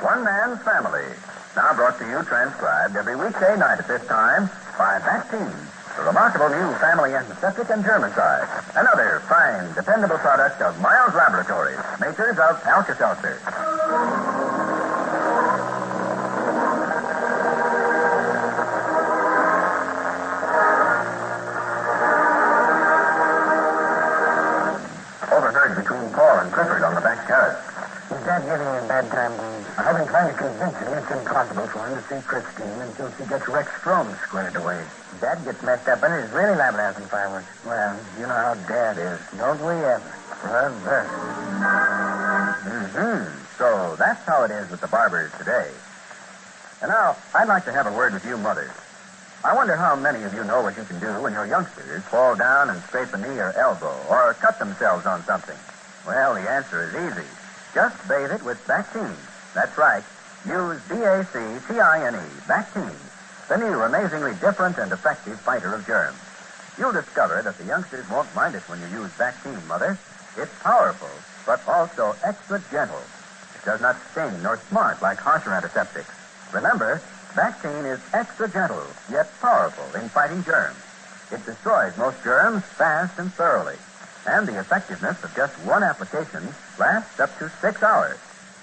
One Man's Family. Now brought to you, transcribed every weekday night at this time by Vaccine, the remarkable new family antiseptic and germicide. Another fine, dependable product of Miles Laboratories, makers of Alka-Seltzer. Overheard between Paul and Clifford on the back terrace. Is Dad giving him a bad time? I've been trying to convince him it's impossible for him to see Christine until she gets Rex Frome squared away. Dad gets messed up, and it's really liable to have some fireworks. Well, you know how Dad is. Don't we ever? Reverse. So that's how it is with the Barbours today. And now, I'd like to have a word with you mothers. I wonder how many of you know what you can do when your youngsters fall down and scrape a knee or elbow or cut themselves on something. Well, the answer is easy. Just bathe it with Vaccine. That's right. Use Bactine, Vaccine, the new amazingly different and effective fighter of germs. You'll discover that the youngsters won't mind it when you use Vaccine, Mother. It's powerful, but also extra gentle. It does not sting nor smart like harsher antiseptics. Remember, Vaccine is extra gentle, yet powerful in fighting germs. It destroys most germs fast and thoroughly. And the effectiveness of just one application lasts up to 6 hours.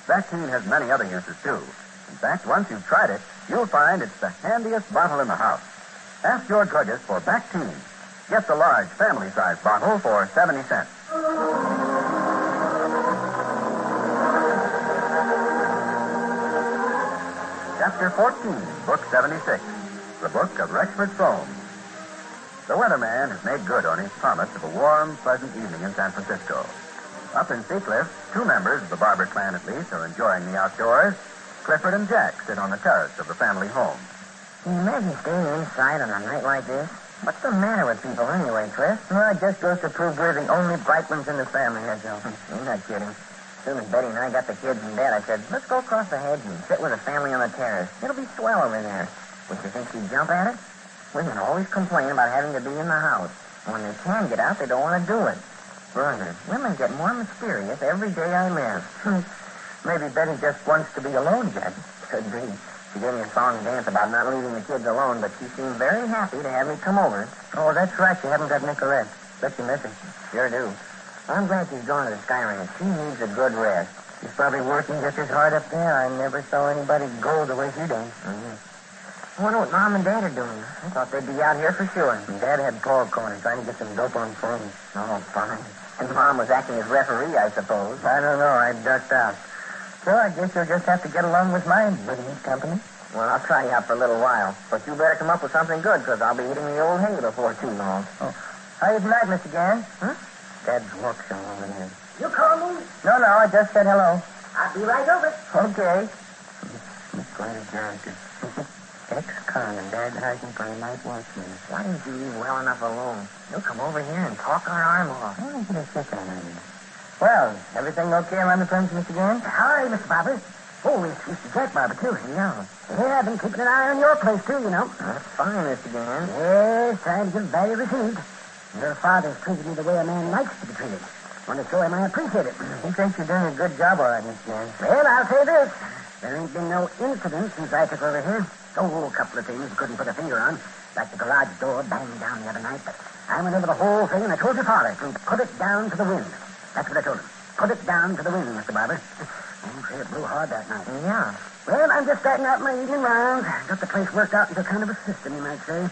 Vaccine has many other uses, too. In fact, once you've tried it, you'll find it's the handiest bottle in the house. Ask your druggist for Vaccine. Get the large family-size bottle for 70 cents. Chapter 14, Book 76, the book of Rexford, Frome. The weatherman has made good on his promise of a warm, pleasant evening in San Francisco. Up in Seacliff, 2 members of the Barbour clan at least are enjoying the outdoors. Clifford and Jack sit on the terrace of the family home. Can you imagine staying inside on a night like this? What's the matter with people anyway, Cliff? Well, it just goes to prove we're the only bright ones in the family, that's all. You're not kidding. As soon as Betty and I got the kids in bed, I said, let's go across the hedge and sit with the family on the terrace. It'll be swell over there. Would you think she'd jump at it? Women always complain about having to be in the house. When they can get out, they don't want to do it. Brother, women get more mysterious every day I live. Maybe Betty just wants to be alone, Jack. Could be. She gave me a song and dance about not leaving the kids alone, but she seemed very happy to have me come over. Oh, that's right. You haven't got Nicorette. Bet you miss her. Sure do. I'm glad she's going to the Sky Ranch. She needs a good rest. She's probably working just as hard up there. I never saw anybody go the way she does. I wonder what Mom and Dad are doing. I thought they'd be out here for sure. And Dad had Paul calling, trying to get some dope on Frome. Oh, fine. And Mom was acting as referee, I suppose. I don't know. I ducked out. So I guess you'll just have to get along with my business company. Well, I'll try you out for a little while. But you better come up with something good, because I'll be eating the old hay before too long. Oh. How you tonight, Mr. Gann? Huh? Dad's workshop over there. You call me? No, I just said hello. I'll be right over. Okay. Miss Gladys Johnson. Ex-con and Dad hiding for a night watchman. Why didn't you leave well enough alone? You'll come over here and talk our arm off. Why don't you get a second on me? Well, everything okay around the fence, Mr. Gann? Hi, Mr. Barbour. Oh, it's Mr. Jack Barbour, too. Yeah. Yeah, I've been keeping an eye on your place, too, you know. That's fine, Mr. Gann. Yes, trying to give value received. Your father's treated me the way a man likes to be treated. Want to show him I appreciate it. He thinks you're doing a good job, all right, Mr. Gann. Well, I'll say this. There ain't been no incident since I took over here. Oh, a couple of things you couldn't put a finger on. Like the garage door banged down the other night. But I went over the whole thing and I told your father to put it down to the wind. That's what I told him. Put it down to the wind, Mr. Barbour. Oh, say, it blew hard that night. Yeah. Well, I'm just starting out my evening rounds. Got the place worked out into kind of a system, you might say.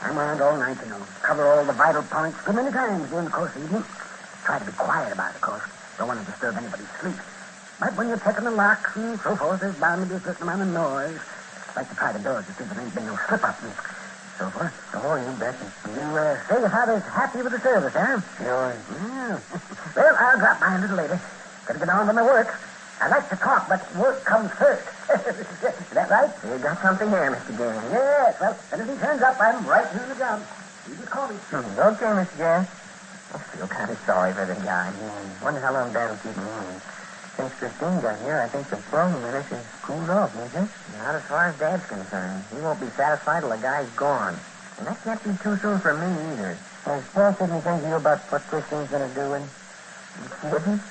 I'm around all night, you know. Cover all the vital points good many times during the course of the evening. Try to be quiet about it, of course. Don't want to disturb anybody's sleep. But when you're checking the locks and so forth, there's bound to be a certain amount of noise. Like to try the doors to see if there ain't been no slip-up and so forth. Oh, you betcha. You say your father's happy with the service, huh? Sure. Yeah. Well, I'll drop by a little later. Gotta get on with my work. I like to talk, but work comes first. Is that right? You got something here, Mr. Gann. Yes. Well, if anything turns up, I'm right here in the job. You just call me. Okay, Mr. Gann. I feel kind of sorry for the guy. Wonder how long Dad will keep him on. Since Christine got here, I think the Frome menace has cooled off, isn't it? Not as far as Dad's concerned. He won't be satisfied till the guy's gone. And that can't be too soon for me either. Has Paul said anything to you about what Christine's going to do? And Didn't?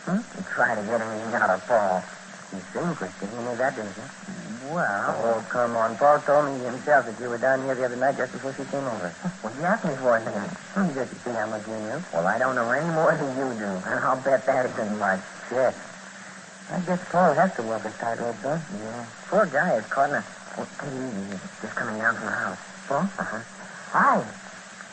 You try to get anything out of Paul. You soon, Christine. You knew that, didn't you? Well... Oh, come on. Paul told me himself that you were down here the other night just before she came over. What'd you ask me for then? Just to see how much you knew. Well, I don't know any more than you do. And I'll bet that isn't much. Shit. I guess Paul has to walk his tightrope, huh? Yeah. Poor guy is caught in a... Oh, take it easy. He's just coming down from the house. Paul? Uh-huh. Hi.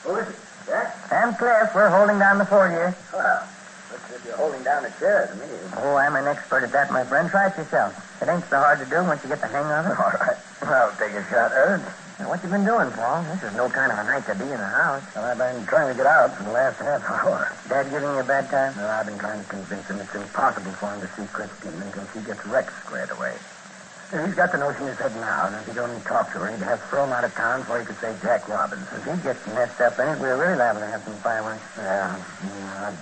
Who is it? Jack? I'm Cliff. We're holding down the fort here. Well, looks as if you're holding down a chair to me. Oh, I'm an expert at that, my friend. Try it yourself. It ain't so hard to do once you get the hang of it. All right. I'll take a shot at it. Now, what you been doing, Paul? This is no kind of a night to be in the house. Well, I've been trying to get out for the last half hour. Dad giving you a bad time? No, I've been trying to convince him it's impossible for him to see Christine until she gets Rex squared away. He's got the notion in his head now that if he'd only talk to her, he'd have Frome out of town before he could say Jack Robinson. If he gets messed up in it, we're really liable to have some fireworks. Yeah,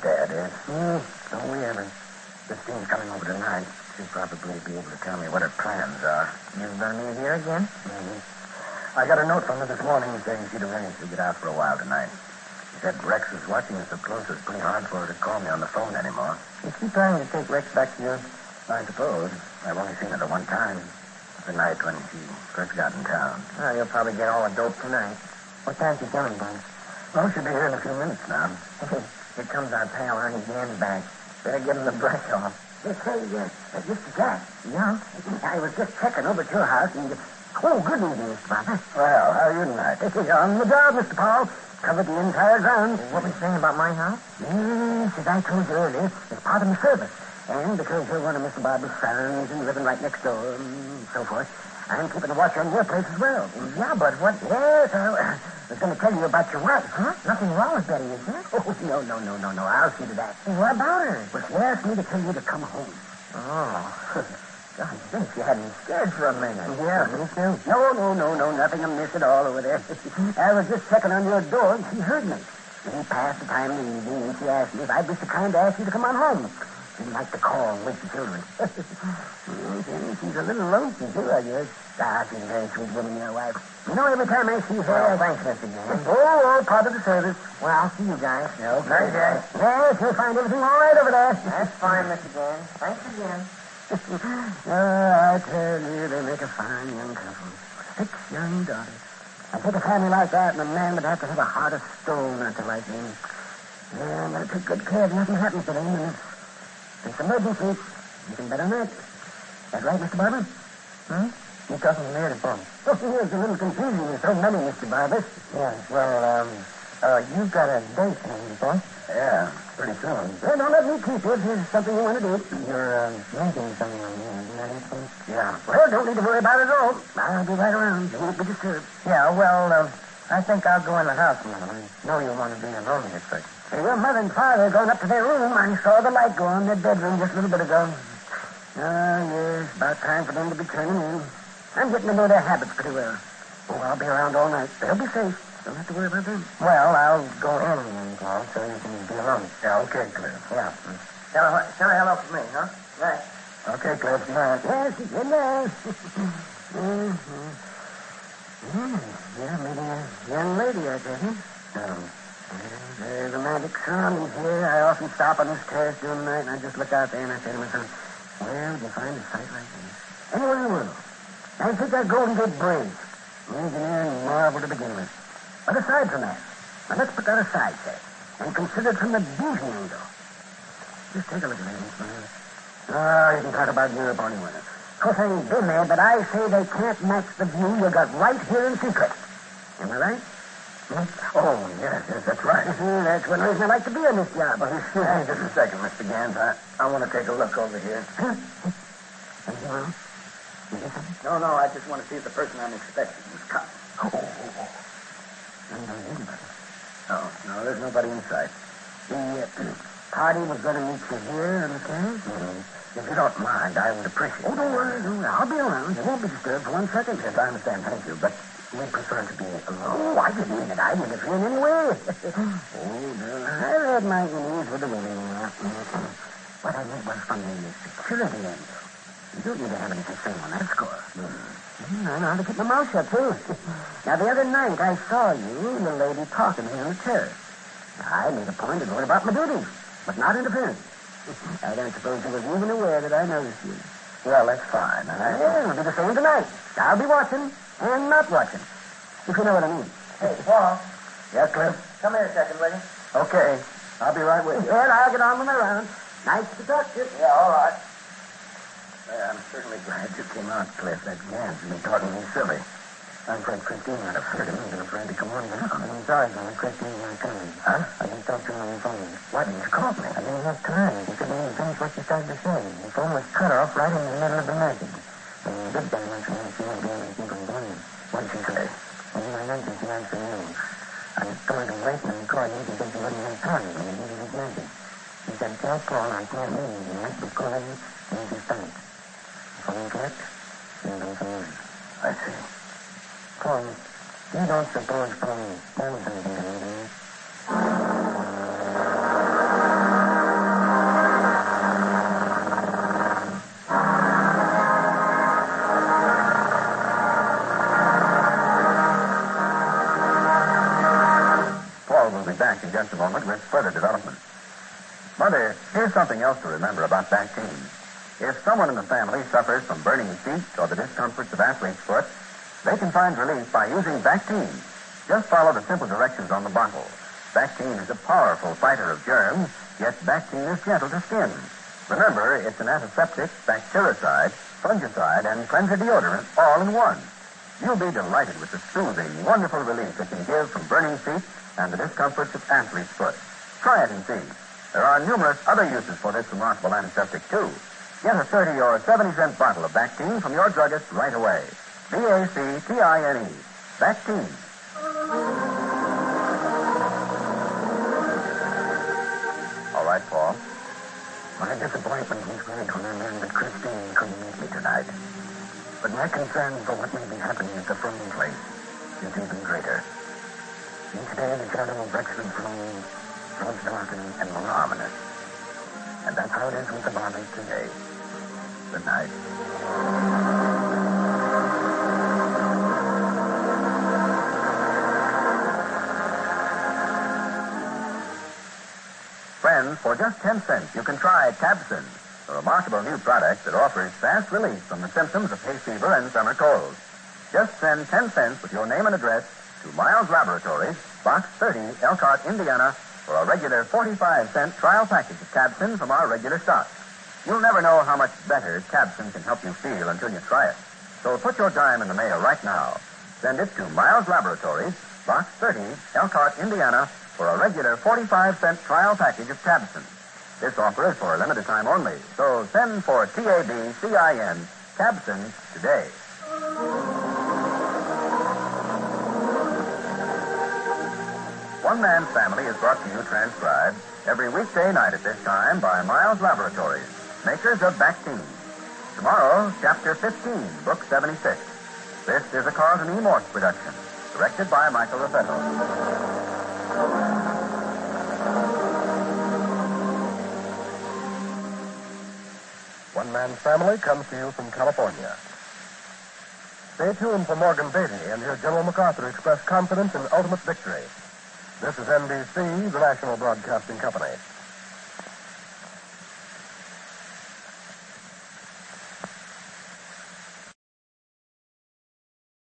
Dad is. Don't we ever? Christine's coming over tonight. She'll probably be able to tell me what her plans are. You're going to be here again? Mm-hmm. I got a note from her this morning saying she'd arranged to get out for a while tonight. She said Rex was watching us so close it's pretty hard for her to call me on the phone anymore. Is she planning to take Rex back to you? I suppose. I've only seen her the one time. The night when she first got in town. Well, you'll probably get all the dope tonight. What time's she coming, Bud? Well, she'll be here in a few minutes now. Here comes our pal Ernie Gansback. Better give him the brush off. They say, Mr. Jack. Yeah? I was just checking over at your house and... Oh, good evening, Mr. Barbour. Well, how are you tonight? On the job, Mr. Paul. Covered the entire ground. What were you saying about my house? Yes, as I told you earlier, it's part of my service. And because you're one of Mr. Barbour's sons and living right next door and so forth, I'm keeping a watch on your place as well. Yeah, but what... Yes, I was going to tell you about your wife. Huh? Nothing wrong with Betty, is there? Oh, no. I'll see to that. What about her? Well, she asked me to tell you to come home. Oh. God, thanks. You had me scared for a minute. Yeah, me too. No, nothing amiss at all over there. I was just checking on your door, and she heard me. We passed the time of the evening, and she asked me if I'd be so kind to ask you to come on home. She'd like to call and wake the children. She's a little lonesome, too, I guess. She's a very sweet woman, your wife. You know, every time I see her... Well, thanks, Mr. Gaines. Oh, part of the service. Well, I'll see you guys. Okay. Night, Jack. Yes, you'll find everything all right over there. That's fine, Mr. Gaines. Thanks again. I tell you, they make a fine young couple. 6 young daughters. I take a family like that, and a man would have to have a heart of stone not to like me. Yeah, I'm going to take good care if nothing happens to them. And it's an emergency. You can bet on that. That right, Mr. Barbour? You're talking to me or to Paul? Oh, here's a little confusing. There's so many, Mr. Barbour. Yeah, well, you've got a date, haven't you, Paul? Yeah, pretty soon. Well, don't let me keep you. If there's something you want to do. You're, making something on me, isn't that it, Paul? Yeah. Well, don't need to worry about it at all. I'll be right around. You won't be disturbed. Yeah, well, I think I'll go in the house now. I know you want to be alone here first. Hey, your mother and father are going up to their room. I saw the light go on in their bedroom just a little bit ago. Yes, about time for them to be turning in. I'm getting to know their habits pretty well. Oh, I'll be around all night. They'll be safe. Don't have to worry about them. Well, I'll go in, Paul, so you can be alone. Yeah, okay, Cliff. Yeah. Tell her hello from me, huh? Right. Okay, Cliff. Good night. Yes, good night. Yeah, maybe a young lady, I tell you. There's romantic surroundings here. I often stop on this terrace during the night, and I just look out there, and I say to myself, where would you find a sight like this? Anywhere in the world. I think that Golden Gate Bridge. The engineering marvel to begin with. But aside from that, now let's put that aside, say, and consider it from the beauty angle. Just take a look at it, Miss Barbour. Oh, you can talk about Europe all you want. Of course, I ain't been there, but I say they can't match the view you got right here in secret. Am I right? Oh, yes, that's right. That's one reason I like to be on this job. Hey, just a second, Mr. Gans. I want to take a look over here. Anything wrong? No, I just want to see if the person I'm expecting is coming. Oh, no, there's nobody in sight. The party was going to meet you here on the terrace? If you don't mind, I would appreciate it. Oh, don't worry. I'll be around. You won't be disturbed for 1 second. Yes, I understand. Thank you, but we prefer to be alone. Oh, I didn't mean that I'd interfere in any way. I've had my innings with the women. What I meant was from the security angle. You don't need to have anything to say on that score. I know how to keep my mouth shut, too. Now, the other night, I saw you and the lady talking here on the terrace. I made a point of going about my duties, but not interfering. I don't suppose you was even aware that I noticed you. Well, that's fine. Yeah, it'll be the same tonight. I'll be watching and not watching, if you know what I mean. Hey, Paul, Yeah, Cliff? come here a second, will you? Okay. I'll be right with you. Well, I'll get on with my round. Nice to talk to you. Yeah, all right. Well, I'm certainly glad you came out, Cliff. That Gans has been talking to me silly. I'm afraid Christine might have heard him. He's been afraid to come on now. I'm sorry, John. Christine's not coming. Huh? I can talk to him on the phone. Why didn't you call me? I didn't have time. He couldn't even finish what you started to say. The phone was cut off right in the middle of the message. And the big guy mentioned that she won't be able to keep on doing it. What did she say? Well, I mentioned she answered you. I was going to wait and call you because you wouldn't have time when you needed his message. He said, tell Paul I can't leave him tonight because he's a stunt. Phone clicked. You don't come in. I see. Paul, you don't suppose Paul knows something, do you? Paul will be back in just a moment with further development. Mother, here's something else to remember about back pain. If someone in the family suffers from burning feet or the discomforts of athlete's foot, they can find relief by using Bactine. Just follow the simple directions on the bottle. Bactine is a powerful fighter of germs, yet Bactine is gentle to skin. Remember, it's an antiseptic, bactericide, fungicide, and cleanser deodorant all in one. You'll be delighted with the soothing, wonderful relief it can give from burning feet and the discomforts of athlete's foot. Try it and see. There are numerous other uses for this remarkable antiseptic, too. Get a 30 or 70-cent bottle of Bactine from your druggist right away. Bactine. Bactine. All right, Paul. My disappointment was great when I learned that Christine couldn't meet me tonight. But my concern for what may be happening at the Frome place is even greater. Each day the shadow of Rexford Frome grows darker and more ominous. And that's how it is with the Barbours today. Good night. Friends, for just 10 cents, you can try Tabson, a remarkable new product that offers fast relief from the symptoms of hay fever and summer colds. Just send 10 cents with your name and address to Miles Laboratories, Box 30, Elkhart, Indiana, for a regular 45-cent trial package of Tabson from our regular stock. You'll never know how much better Tabson can help you feel until you try it. So put your dime in the mail right now. Send it to Miles Laboratories, Box 30, Elkhart, Indiana, for a regular 45-cent trial package of Tabson. This offer is for a limited time only, so send for Tabcin, Tabson, today. One Man's Family is brought to you transcribed every weekday night at this time by Miles Laboratories, makers of Bactine. Tomorrow, Chapter 15, Book 76. This is a Carlton E. Morse production, directed by Michael Raffetto. One Man's Family comes to you from California. Stay tuned for Morgan Beatty and hear General MacArthur express confidence in ultimate victory. This is NBC, the national broadcasting company.